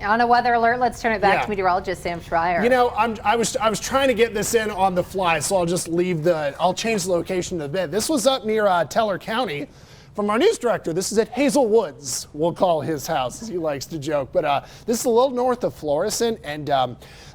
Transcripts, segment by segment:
On a weather alert, let's turn it back to meteorologist Sam Schreier. You know, I was trying to get this in on the fly, so I'll just I'll change the location a bit. This was up near Teller County. From our news director, this is at Hazel Woods, we'll call his house, as he likes to joke. But this is a little north of Florissant, and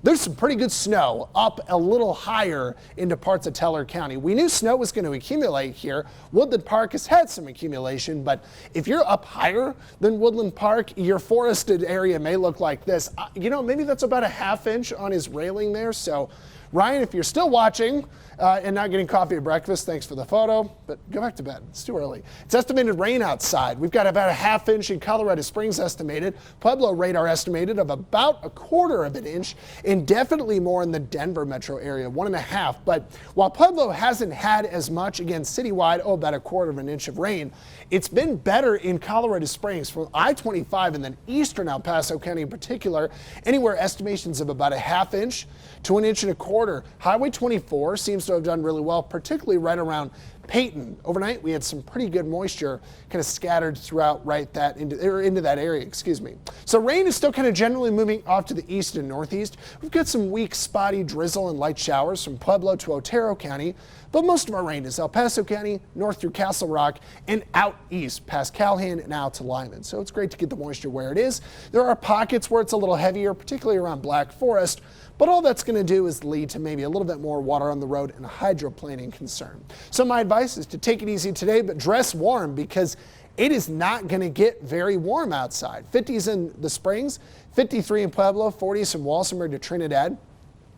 there's some pretty good snow up a little higher into parts of Teller County. We knew snow was going to accumulate here. Woodland Park has had some accumulation, but if you're up higher than Woodland Park, your forested area may look like this. You know, maybe that's about a ½ inch on his railing there. So, Ryan, if you're still watching and not getting coffee or breakfast, thanks for the photo, but go back to bed. It's too early. It's estimated rain outside. We've got about a ½ inch in Colorado Springs estimated. Pueblo radar estimated of about a ¼ of an inch, and definitely more in the Denver metro area, 1.5. But while Pueblo hasn't had as much, again, citywide, about a ¼ of an inch of rain, it's been better in Colorado Springs from I-25 and then eastern El Paso County in particular, anywhere estimations of about a ½ inch to 1.25 inches. Highway 24 seems to have done really well, particularly right around Peyton. Overnight, we had some pretty good moisture kind of scattered throughout into that area, excuse me. So rain is still kind of generally moving off to the east and northeast. We've got some weak spotty drizzle and light showers from Pueblo to Otero County, but most of our rain is El Paso County, north through Castle Rock, and out east past Calhoun and out to Lyman. So it's great to get the moisture where it is. There are pockets where it's a little heavier, particularly around Black Forest, but all that's going to do is lead to maybe a little bit more water on the road and a hydroplaning concern. So my advice is to take it easy today, but dress warm because it is not going to get very warm outside. 50s in the Springs, 53 in Pueblo, 40s from Walsenburg to Trinidad.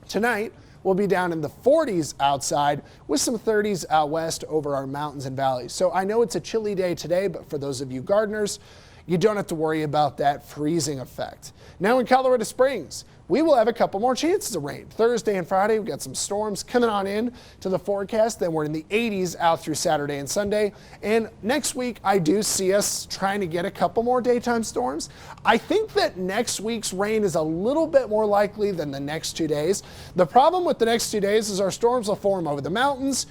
Tonight, we'll be down in the 40s outside with some 30s out west over our mountains and valleys. So I know it's a chilly day today, but for those of you gardeners, you don't have to worry about that freezing effect. Now in Colorado Springs, we will have a couple more chances of rain. Thursday and Friday, we've got some storms coming on in to the forecast. Then we're in the 80s out through Saturday and Sunday. And next week, I do see us trying to get a couple more daytime storms. I think that next week's rain is a little bit more likely than the next 2 days. The problem with the next 2 days is our storms will form over the mountains.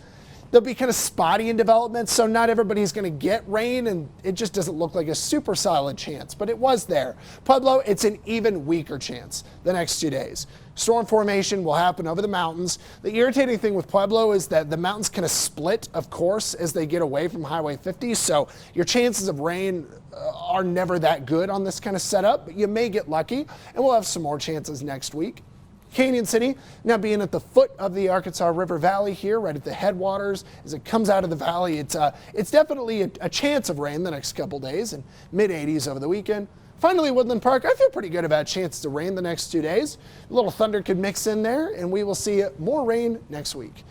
They'll be kind of spotty in development, so not everybody's going to get rain, and it just doesn't look like a super solid chance, but it was there. Pueblo, it's an even weaker chance the next 2 days. Storm formation will happen over the mountains. The irritating thing with Pueblo is that the mountains kind of split, of course, as they get away from Highway 50, so your chances of rain are never that good on this kind of setup, but you may get lucky, and we'll have some more chances next week. Canyon City now being at the foot of the Arkansas River Valley here, right at the headwaters. As it comes out of the valley, it's definitely a chance of rain the next couple days, and mid-80s over the weekend. Finally, Woodland Park, I feel pretty good about chances of rain the next 2 days. A little thunder could mix in there, and we will see more rain next week.